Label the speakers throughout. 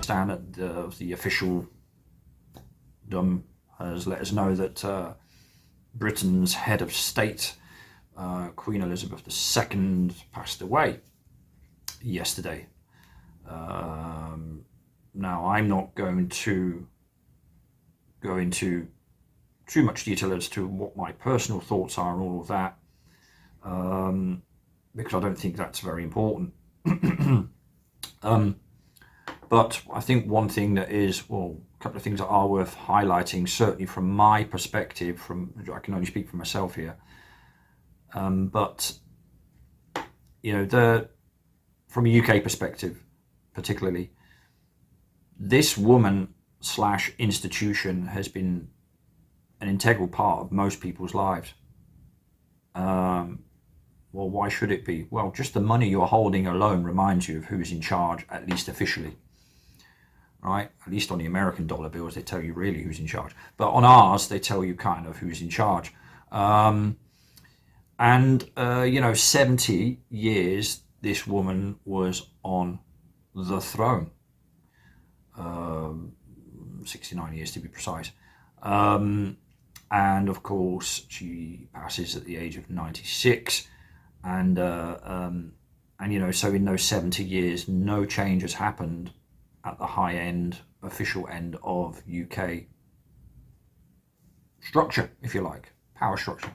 Speaker 1: understand that the official has let us know that Britain's head of state, Queen Elizabeth II, passed away yesterday. Now, I'm not going to go into too much detail as to what my personal thoughts are and all of that, because I don't think that's very important. But I think one thing that is, well, a couple of things that are worth highlighting, certainly from my perspective, I can only speak for myself here, but from a UK perspective, particularly, this woman slash institution has been an integral part of most people's lives. Well, why should it be? Well, just the money you're holding alone reminds you of who's in charge, at least officially. Right? At least on the American dollar bills, they tell you really who's in charge. But on ours, they tell you kind of who's in charge. 70 years this woman was on the throne. 69 years to be precise. And of course, she passes at the age of 96. And so in those 70 years, no change has happened at the high end, official end of UK structure, if you like, power structure.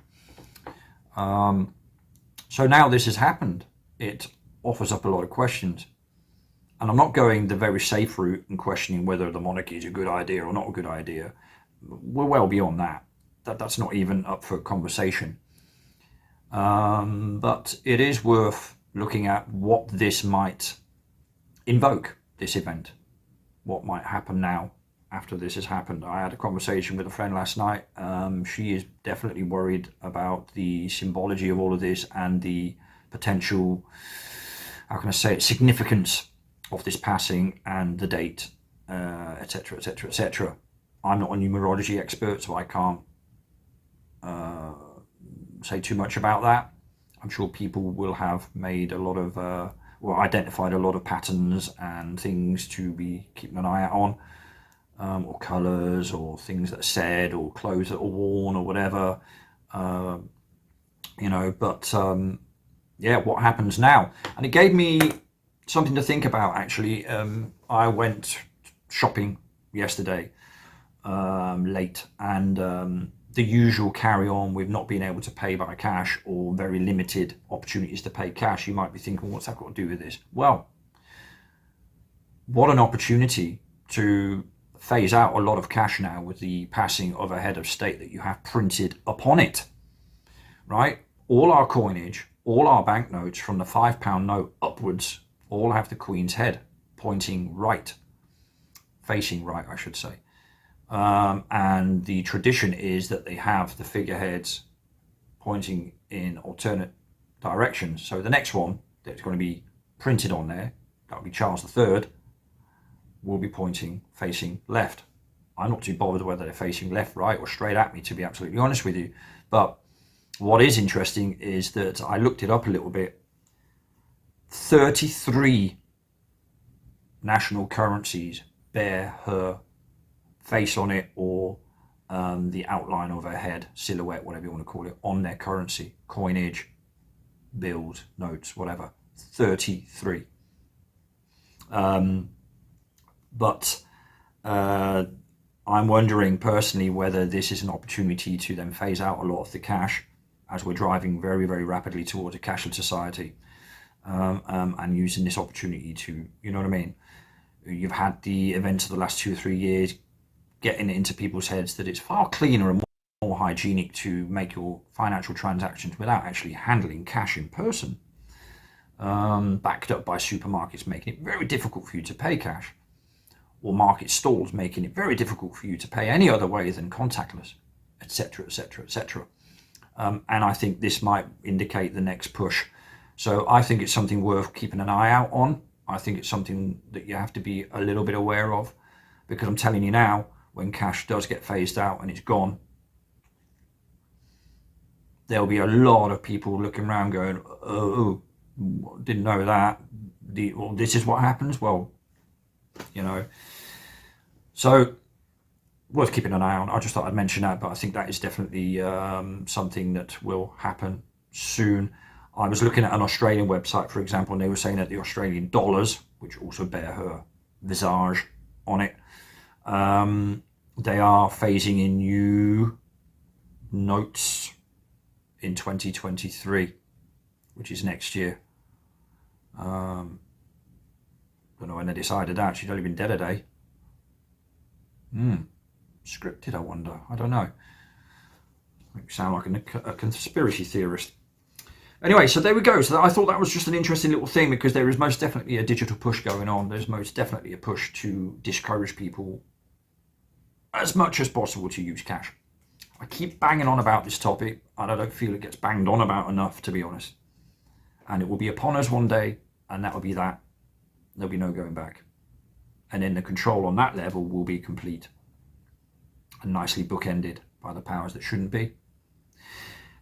Speaker 1: So now this has happened. It offers up a lot of questions. And I'm not going the very safe route and questioning whether the monarchy is a good idea or not a good idea. We're well beyond that. That's not even up for conversation. But it is worth looking at what this might invoke, this event. What might happen now after this has happened. I had a conversation with a friend last night. She is definitely worried about the symbology of all of this and the potential, how can I say it, significance of this passing and the date, etc., etc., etc. I'm not a numerology expert, so I can't say too much about that. I'm sure people will have made a lot of, identified a lot of patterns and things to be keeping an eye out on, or colours, or things that are said, or clothes that are worn, or whatever. What happens now? And it gave me something to think about, actually. I went shopping yesterday late, and the usual carry on with not being able to pay by cash or very limited opportunities to pay cash. You might be thinking, what's that got to do with this? Well, what an opportunity to phase out a lot of cash now with the passing of a head of state that you have printed upon it, right? All our coinage, all our banknotes from the £5 note upwards, all have the Queen's head pointing right, facing right, I should say. And the tradition is that they have the figureheads pointing in alternate directions. So the next one that's going to be printed on there, that'll be Charles III, will be pointing, facing left. I'm not too bothered whether they're facing left, right, or straight at me, to be absolutely honest with you. But what is interesting is that I looked it up a little bit. 33 national currencies bear her face on it, or the outline of her head, silhouette, whatever you want to call it, on their currency, coinage, bills, notes, whatever. 33. But I'm wondering personally whether this is an opportunity to then phase out a lot of the cash as we're driving very, very rapidly towards a cashless society, and using this opportunity to, you know what I mean? You've had the events of the last 2 or 3 years getting it into people's heads that it's far cleaner and more hygienic to make your financial transactions without actually handling cash in person, backed up by supermarkets making it very difficult for you to pay cash, or market stalls making it very difficult for you to pay any other way than contactless, etc., etc., etc. And I think this might indicate the next push. So I think it's something worth keeping an eye out on. I think it's something that you have to be a little bit aware of, because I'm telling you now, when cash does get phased out and it's gone, there'll be a lot of people looking around going, oh, didn't know that. Well, this is what happens. Well, you know. So worth keeping an eye on. I just thought I'd mention that, but I think that is definitely something that will happen soon. I was looking at an Australian website, for example, and they were saying that the Australian dollars, which also bear her visage on it, they are phasing in new notes in 2023, which is next year. Don't know when they decided that. She's only been dead a day. Scripted, I wonder. I don't know. You sound like a conspiracy theorist. Anyway, so there we go. So I thought that was just an interesting little thing, because there is most definitely a digital push going on. There's most definitely a push to discourage people as much as possible to use cash. I keep banging on about this topic, and I don't feel it gets banged on about enough, to be honest. And it will be upon us one day, and that will be that. There'll be no going back. And then the control on that level will be complete and nicely bookended by the powers that shouldn't be.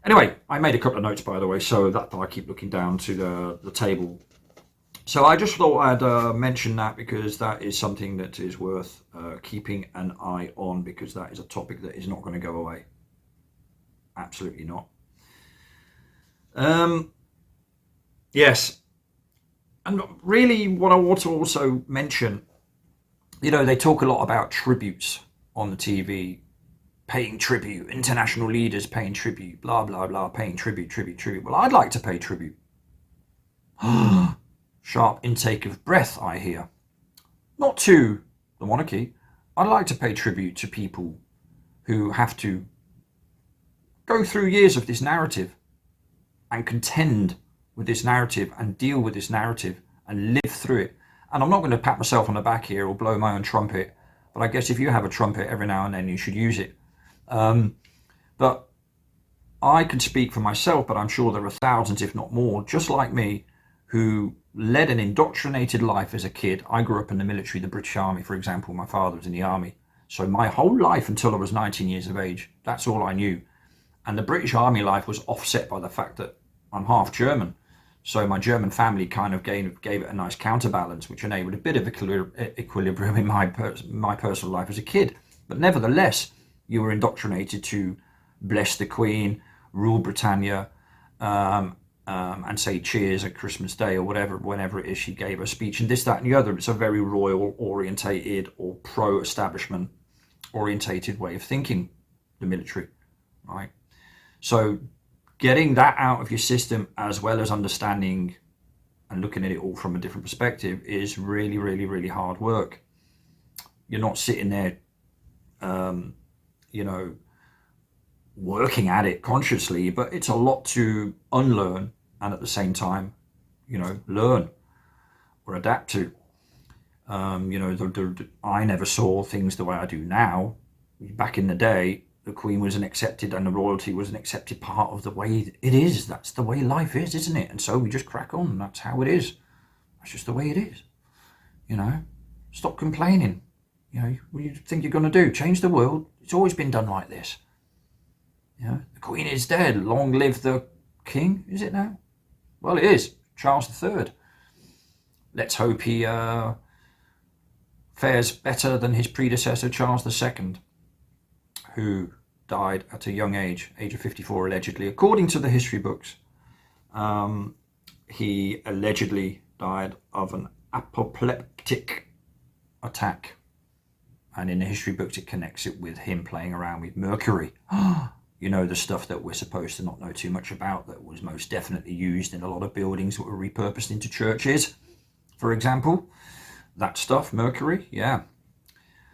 Speaker 1: Anyway, I made a couple of notes, by the way, so that I keep looking down to the table. So I just thought I'd mention that, because that is something that is worth keeping an eye on, because that is a topic that is not going to go away. Absolutely not. Yes. And really what I want to also mention, you know, they talk a lot about tributes on the TV, paying tribute, international leaders paying tribute, blah, blah, blah, paying tribute. Well, I'd like to pay tribute. Sharp intake of breath, I hear. Not to the monarchy. I'd like to pay tribute to people who have to go through years of this narrative and contend with this narrative and deal with this narrative and live through it. And I'm not going to pat myself on the back here or blow my own trumpet, but I guess if you have a trumpet every now and then, you should use it. But I can speak for myself, but I'm sure there are thousands, if not more, just like me, who led an indoctrinated life as a kid. I grew up in the military, the British Army, for example. My father was in the army. So my whole life until I was 19 years of age, that's all I knew. And the British Army life was offset by the fact that I'm half German. So my German family kind of gave it a nice counterbalance, which enabled a bit of equilibrium in my personal life as a kid. But nevertheless, you were indoctrinated to bless the Queen, rule Britannia, and say cheers at Christmas Day or whatever, whenever it is she gave her speech, and this, that, and the other. It's a very royal orientated or pro-establishment orientated way of thinking, the military, right? So getting that out of your system, as well as understanding and looking at it all from a different perspective, is really, really, really hard work. You're not sitting there, you know, working at it consciously, but it's a lot to unlearn and at the same time, you know, learn or adapt to. You know, I never saw things the way I do now. Back in the day, the Queen was an accepted, and the royalty was an accepted part of the way it is. That's the way life is, isn't it? And so we just crack on. That's how it is. That's just the way it is. You know, stop complaining. You know, what do you think you're going to do? Change the world? It's always been done like this. You know, the Queen is dead. Long live the King. Is it now? Well, it is. Charles III. Let's hope he fares better than his predecessor, Charles II, who died at a young age of 54, allegedly. According to the history books, he allegedly died of an apoplectic attack. And in the history books, it connects it with him playing around with mercury. You know, the stuff that we're supposed to not know too much about, that was most definitely used in a lot of buildings that were repurposed into churches, for example. That stuff, mercury, yeah.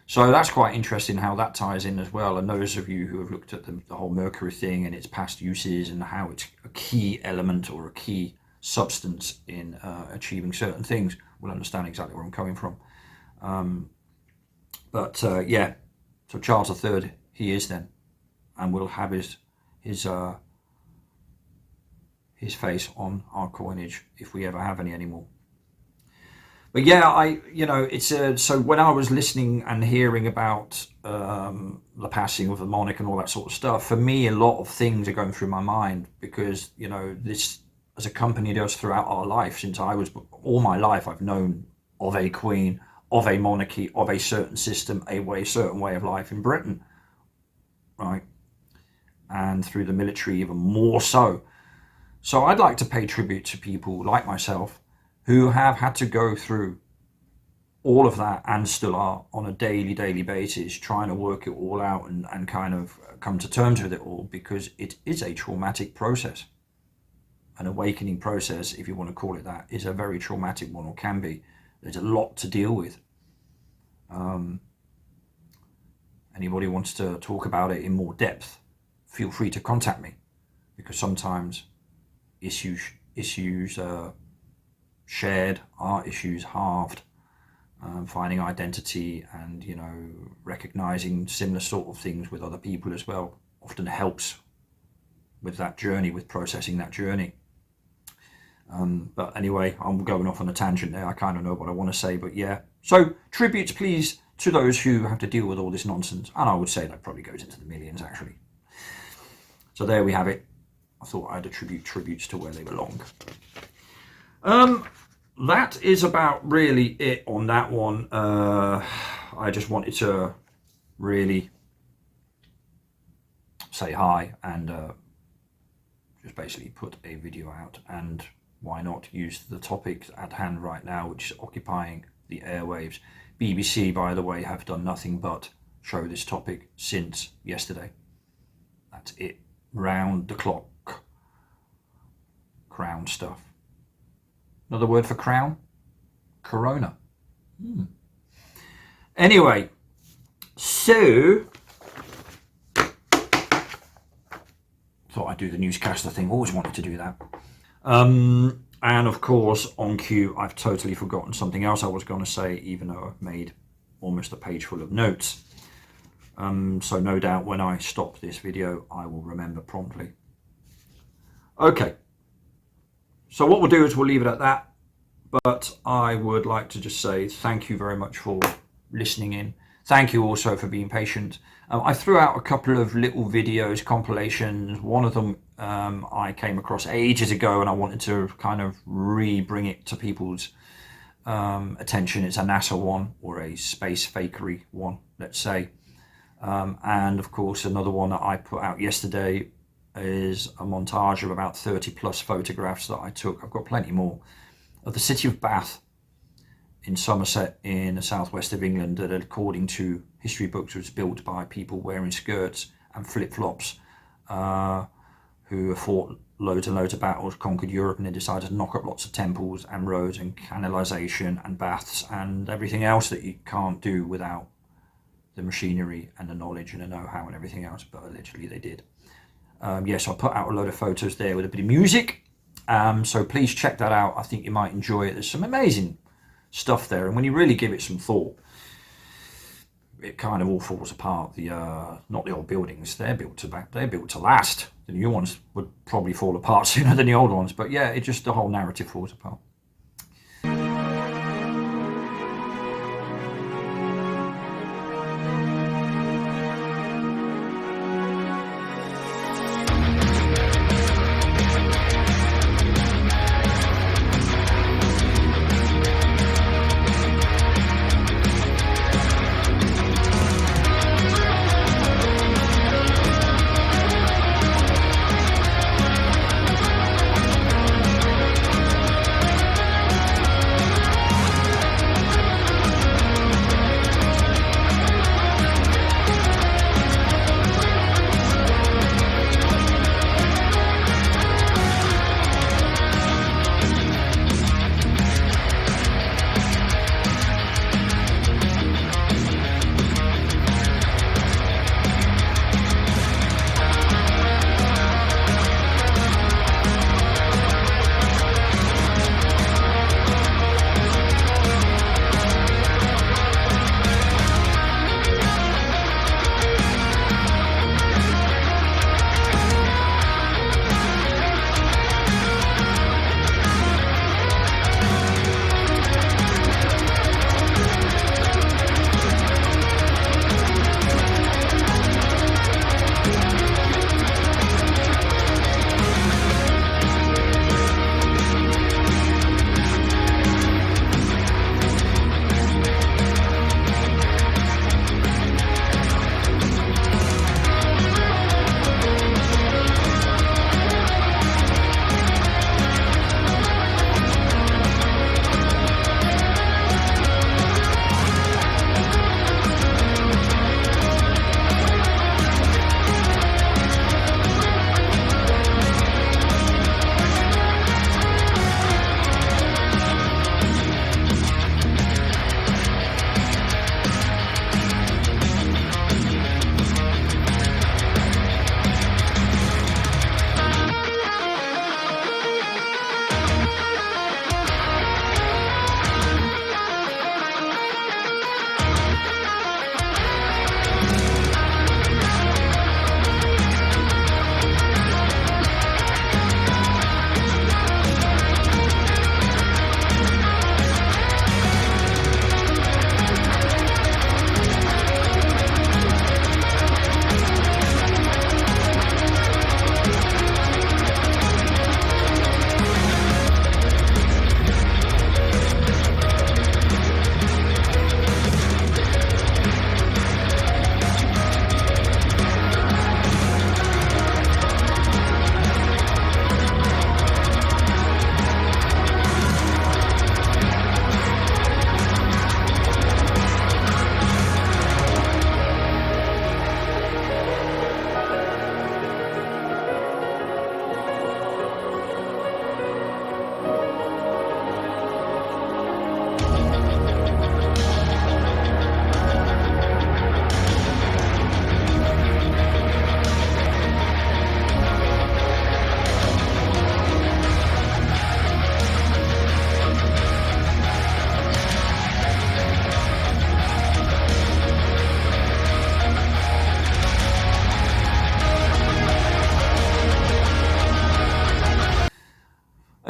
Speaker 1: So that's quite interesting how that ties in as well. And those of you who have looked at the whole mercury thing and its past uses and how it's a key element or a key substance in achieving certain things will understand exactly where I'm coming from. Yeah, so Charles III, he is then, and we'll have his face on our coinage if we ever have any anymore. But yeah, it's so when I was listening and hearing about the passing of the monarch and all that sort of stuff, for me, a lot of things are going through my mind, because, you know, this has accompanied us throughout our life. Since all my life, I've known of a queen, of a monarchy, of a certain system, certain way of life in Britain, right? And through the military even more so. So I'd like to pay tribute to people like myself who have had to go through all of that and still are on a daily basis trying to work it all out and kind of come to terms with it all, because it is a traumatic process. An awakening process, if you want to call it that, is a very traumatic one, or can be. There's a lot to deal with. Anybody wants to talk about it in more depth, feel free to contact me, because sometimes issues shared are issues halved. Finding identity and, you know, recognizing similar sort of things with other people as well often helps with that journey, with processing that journey. But anyway, I'm going off on a tangent there. I kind of know what I want to say, but yeah. So tributes, please, to those who have to deal with all this nonsense. And I would say that probably goes into the millions, actually. So there we have it. I thought I'd attribute tributes to where they belong. That is about really it on that one. I just wanted to really say hi and just basically put a video out, and why not use the topic at hand right now, which is occupying the airwaves. BBC, by the way, have done nothing but show this topic since yesterday. That's it. Round the clock. Crown stuff. Another word for crown? Corona. Anyway, so thought I'd do the newscaster thing. Always wanted to do that. And of course, on cue, I've totally forgotten something else I was going to say, even though I've made almost a page full of notes. So no doubt when I stop this video, I will remember promptly. Okay. So what we'll do is we'll leave it at that. But I would like to just say thank you very much for listening in. Thank you also for being patient. I threw out a couple of little videos, compilations. One of them I came across ages ago, and I wanted to kind of re-bring it to people's attention. It's a NASA one, or a space fakery one, let's say. And of course, another one that I put out yesterday is a montage of about 30 plus photographs that I took. I've got plenty more, of the city of Bath in Somerset in the southwest of England, that according to history books was built by people wearing skirts and flip-flops who have fought loads and loads of battles, conquered Europe, and then decided to knock up lots of temples and roads and canalisation and baths and everything else that you can't do without the machinery and the knowledge and the know-how and everything else, but allegedly they did. Yes, I put out a load of photos there with a bit of music. So please check that out. I think you might enjoy it. There's some amazing stuff there, and when you really give it some thought, it kind of all falls apart. The not the old buildings, they're built to last. The new ones would probably fall apart sooner than the old ones, but yeah, it just, the whole narrative falls apart.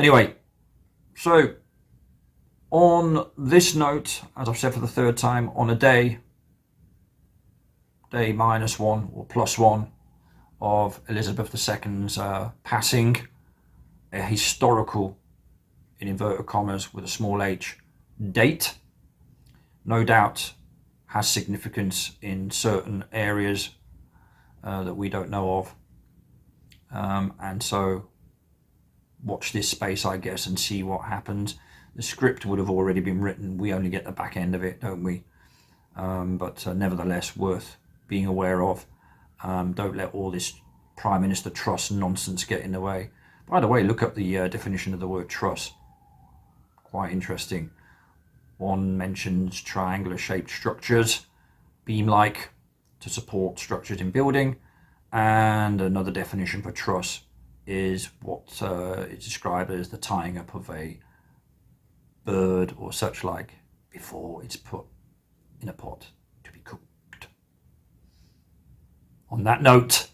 Speaker 1: Anyway, so on this note, as I've said for the third time, on a day -1 or +1 of Elizabeth II's passing, a historical, in inverted commas with a small h, date, no doubt has significance in certain areas that we don't know of. And so watch this space, I guess, and see what happens. The script would have already been written. We only get the back end of it, don't we? But nevertheless, worth being aware of. Don't let all this Prime Minister Truss nonsense get in the way. By the way, look up the definition of the word truss. Quite interesting. One mentions triangular shaped structures, beam-like, to support structures in building. And another definition for truss is what is described as the tying up of a bird or such like before it's put in a pot to be cooked. On that note,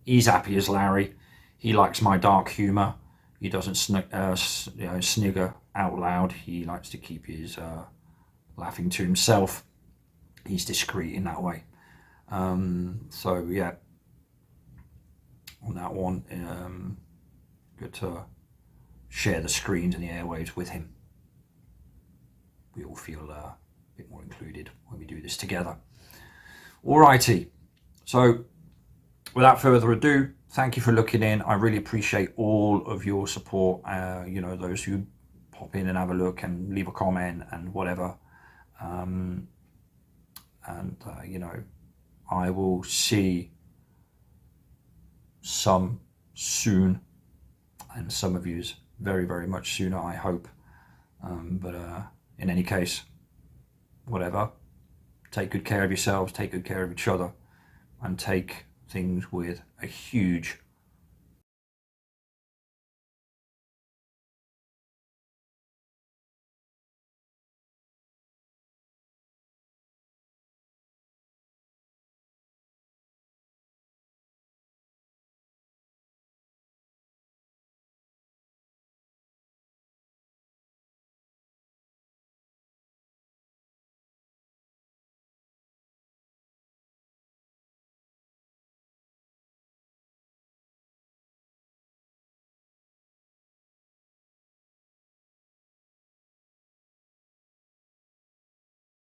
Speaker 1: he's happy as Larry. He likes my dark humour. He doesn't snigger out loud. He likes to keep his laughing to himself. He's discreet in that way. So yeah, on that one, good to share the screens and the airwaves with him. We all feel a bit more included when we do this together. Alrighty, so without further ado, thank you for looking in. I really appreciate all of your support. Those who pop in and have a look and leave a comment and whatever. I will see some soon, and some of you very, very much sooner, I hope. But in any case, whatever, take good care of yourselves, take good care of each other, and take things with a huge